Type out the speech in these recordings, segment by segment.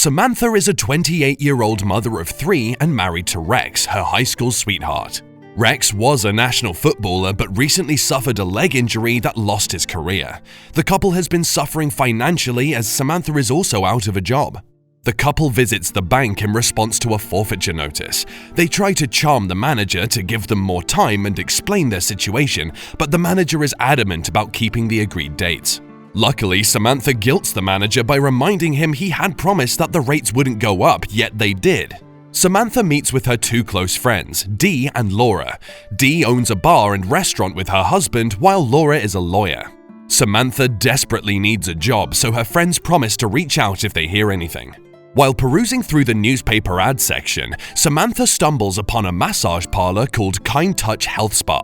Samantha is a 28-year-old mother of 3 and married to Rex, her high school sweetheart. Rex was a national footballer but recently suffered a leg injury that lost his career. The couple has been suffering financially as Samantha is also out of a job. The couple visits the bank in response to a forfeiture notice. They try to charm the manager to give them more time and explain their situation, but the manager is adamant about keeping the agreed dates. Luckily, Samantha guilts the manager by reminding him he had promised that the rates wouldn't go up, yet they did. Samantha meets with her 2 close friends, Dee and Laura. Dee owns a bar and restaurant with her husband, while Laura is a lawyer. Samantha desperately needs a job, so her friends promise to reach out if they hear anything. While perusing through the newspaper ad section, Samantha stumbles upon a massage parlor called Kind Touch Health Spa.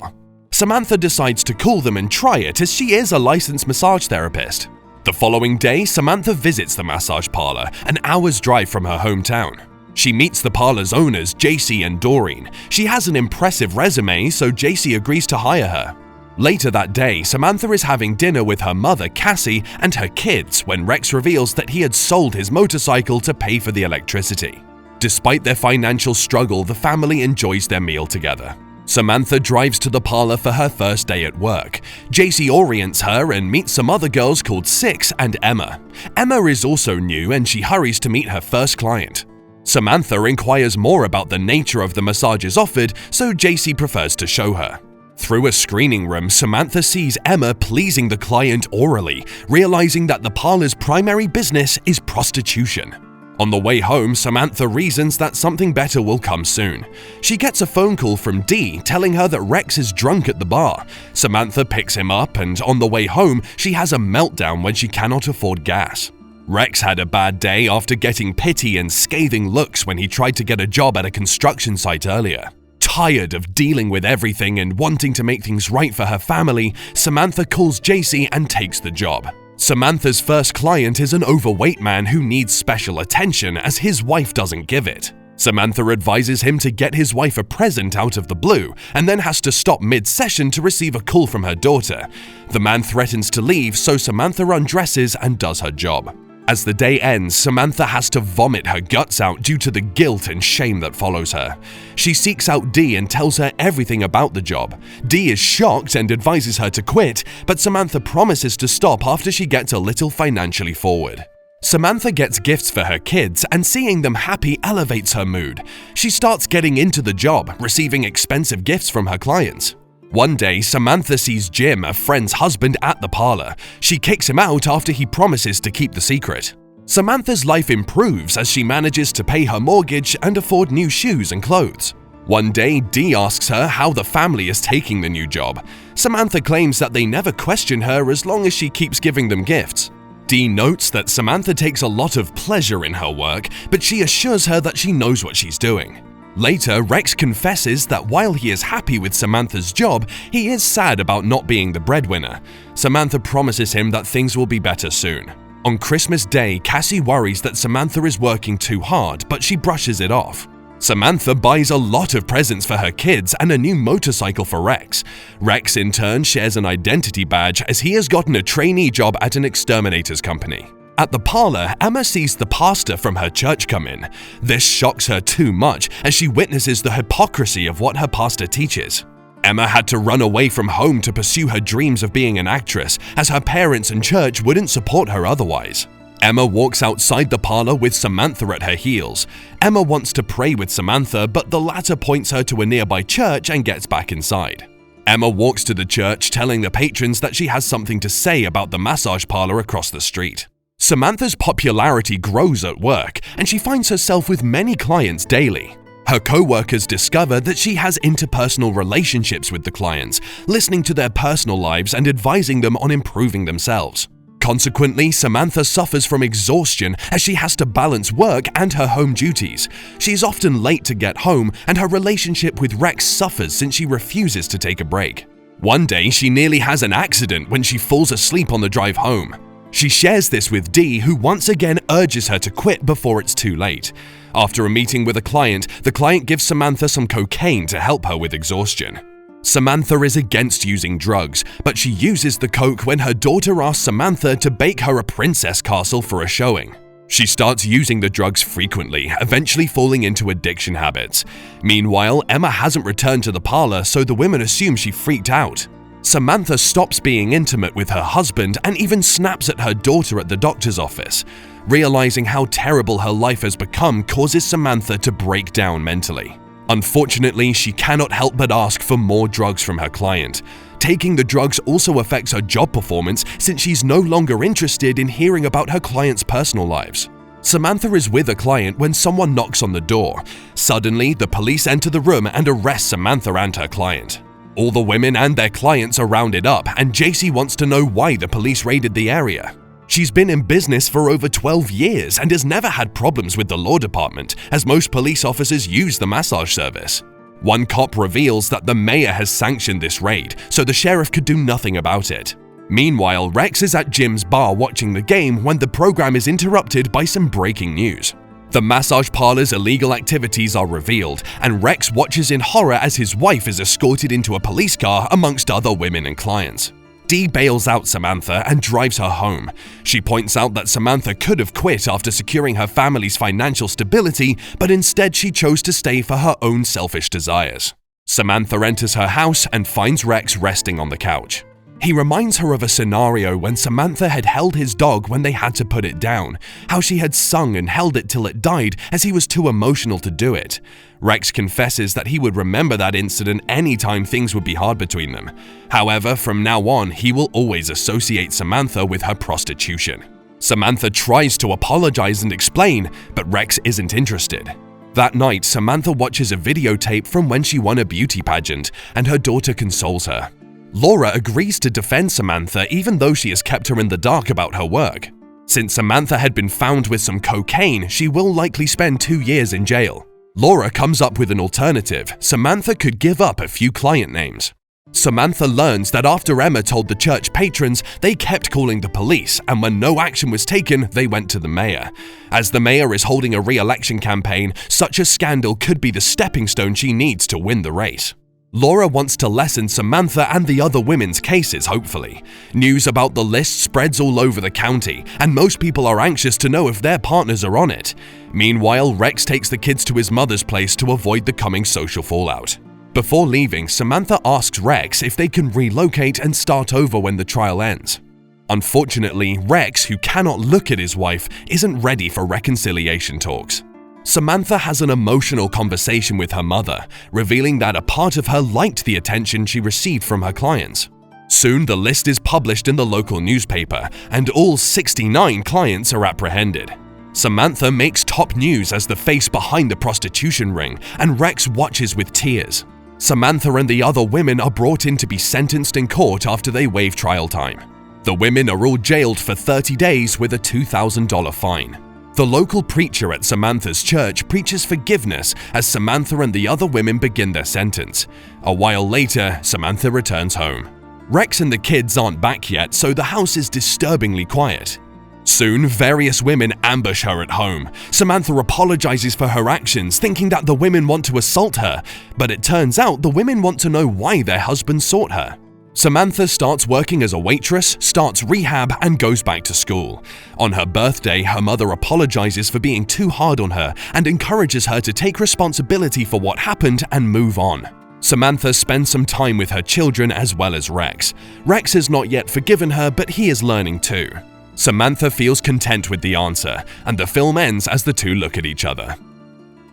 Samantha decides to call them and try it as she is a licensed massage therapist. The following day, Samantha visits the massage parlor, an hour's drive from her hometown. She meets the parlor's owners, JC and Doreen. She has an impressive resume, so JC agrees to hire her. Later that day, Samantha is having dinner with her mother, Cassie, and her kids when Rex reveals that he had sold his motorcycle to pay for the electricity. Despite their financial struggle, the family enjoys their meal together. Samantha drives to the parlor for her first day at work. JC orients her and meets some other girls called Six and Emma. Emma is also new and she hurries to meet her first client. Samantha inquires more about the nature of the massages offered, so JC prefers to show her. Through a screening room, Samantha sees Emma pleasing the client orally, realizing that the parlor's primary business is prostitution. On the way home, Samantha reasons that something better will come soon. She gets a phone call from Dee telling her that Rex is drunk at the bar. Samantha picks him up and on the way home, she has a meltdown when she cannot afford gas. Rex had a bad day after getting pity and scathing looks when he tried to get a job at a construction site earlier. Tired of dealing with everything and wanting to make things right for her family, Samantha calls JC and takes the job. Samantha's first client is an overweight man who needs special attention as his wife doesn't give it. Samantha advises him to get his wife a present out of the blue and then has to stop mid-session to receive a call from her daughter. The man threatens to leave, so Samantha undresses and does her job. As the day ends, Samantha has to vomit her guts out due to the guilt and shame that follows her. She seeks out Dee and tells her everything about the job. Dee is shocked and advises her to quit, but Samantha promises to stop after she gets a little financially forward. Samantha gets gifts for her kids, and seeing them happy elevates her mood. She starts getting into the job, receiving expensive gifts from her clients. One day, Samantha sees Jim, a friend's husband, at the parlor. She kicks him out after he promises to keep the secret. Samantha's life improves as she manages to pay her mortgage and afford new shoes and clothes. One day, Dee asks her how the family is taking the new job. Samantha claims that they never question her as long as she keeps giving them gifts. Dee notes that Samantha takes a lot of pleasure in her work, but she assures her that she knows what she's doing. Later, Rex confesses that while he is happy with Samantha's job, he is sad about not being the breadwinner. Samantha promises him that things will be better soon. On Christmas Day, Cassie worries that Samantha is working too hard, but she brushes it off. Samantha buys a lot of presents for her kids and a new motorcycle for Rex. Rex in turn shares an identity badge as he has gotten a trainee job at an exterminator's company. At the parlor, Emma sees the pastor from her church come in. This shocks her too much as she witnesses the hypocrisy of what her pastor teaches. Emma had to run away from home to pursue her dreams of being an actress, as her parents and church wouldn't support her otherwise. Emma walks outside the parlor with Samantha at her heels. Emma wants to pray with Samantha, but the latter points her to a nearby church and gets back inside. Emma walks to the church, telling the patrons that she has something to say about the massage parlor across the street. Samantha's popularity grows at work, and she finds herself with many clients daily. Her co-workers discover that she has interpersonal relationships with the clients, listening to their personal lives and advising them on improving themselves. Consequently, Samantha suffers from exhaustion as she has to balance work and her home duties. She is often late to get home, and her relationship with Rex suffers since she refuses to take a break. One day, she nearly has an accident when she falls asleep on the drive home. She shares this with Dee, who once again urges her to quit before it's too late. After a meeting with a client, the client gives Samantha some cocaine to help her with exhaustion. Samantha is against using drugs, but she uses the coke when her daughter asks Samantha to bake her a princess castle for a showing. She starts using the drugs frequently, eventually falling into addiction habits. Meanwhile, Emma hasn't returned to the parlor, so the women assume she freaked out. Samantha stops being intimate with her husband and even snaps at her daughter at the doctor's office. Realizing how terrible her life has become causes Samantha to break down mentally. Unfortunately, she cannot help but ask for more drugs from her client. Taking the drugs also affects her job performance since she's no longer interested in hearing about her client's personal lives. Samantha is with a client when someone knocks on the door. Suddenly, the police enter the room and arrest Samantha and her client. All the women and their clients are rounded up, and JC wants to know why the police raided the area. She's been in business for over 12 years and has never had problems with the law department, as most police officers use the massage service. One cop reveals that the mayor has sanctioned this raid, so the sheriff could do nothing about it. Meanwhile, Rex is at Jim's bar watching the game when the program is interrupted by some breaking news. The massage parlor's illegal activities are revealed, and Rex watches in horror as his wife is escorted into a police car amongst other women and clients. Dee bails out Samantha and drives her home. She points out that Samantha could have quit after securing her family's financial stability, but instead she chose to stay for her own selfish desires. Samantha enters her house and finds Rex resting on the couch. He reminds her of a scenario when Samantha had held his dog when they had to put it down, how she had sung and held it till it died as he was too emotional to do it. Rex confesses that he would remember that incident anytime things would be hard between them. However, from now on, he will always associate Samantha with her prostitution. Samantha tries to apologize and explain, but Rex isn't interested. That night, Samantha watches a videotape from when she won a beauty pageant, and her daughter consoles her. Laura agrees to defend Samantha even though she has kept her in the dark about her work. Since Samantha had been found with some cocaine, she will likely spend 2 years in jail. Laura comes up with an alternative. Samantha could give up a few client names. Samantha learns that after Emma told the church patrons, they kept calling the police, and when no action was taken, they went to the mayor. As the mayor is holding a re-election campaign, such a scandal could be the stepping stone she needs to win the race. Laura wants to lessen Samantha and the other women's cases, hopefully. News about the list spreads all over the county, and most people are anxious to know if their partners are on it. Meanwhile, Rex takes the kids to his mother's place to avoid the coming social fallout. Before leaving, Samantha asks Rex if they can relocate and start over when the trial ends. Unfortunately, Rex, who cannot look at his wife, isn't ready for reconciliation talks. Samantha has an emotional conversation with her mother, revealing that a part of her liked the attention she received from her clients. Soon, the list is published in the local newspaper, and all 69 clients are apprehended. Samantha makes top news as the face behind the prostitution ring, and Rex watches with tears. Samantha and the other women are brought in to be sentenced in court after they waive trial time. The women are all jailed for 30 days with a $2,000 fine. The local preacher at Samantha's church preaches forgiveness as Samantha and the other women begin their sentence. A while later, Samantha returns home. Rex and the kids aren't back yet, so the house is disturbingly quiet. Soon, various women ambush her at home. Samantha apologizes for her actions, thinking that the women want to assault her, but it turns out the women want to know why their husbands sought her. Samantha starts working as a waitress, starts rehab, and goes back to school. On her birthday, her mother apologizes for being too hard on her and encourages her to take responsibility for what happened and move on. Samantha spends some time with her children as well as Rex. Rex has not yet forgiven her, but he is learning too. Samantha feels content with the answer, and the film ends as the two look at each other.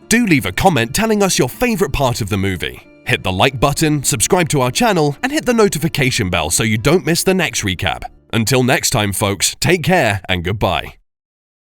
Do leave a comment telling us your favorite part of the movie. Hit the like button, subscribe to our channel, and hit the notification bell so you don't miss the next recap. Until next time, folks, take care and goodbye.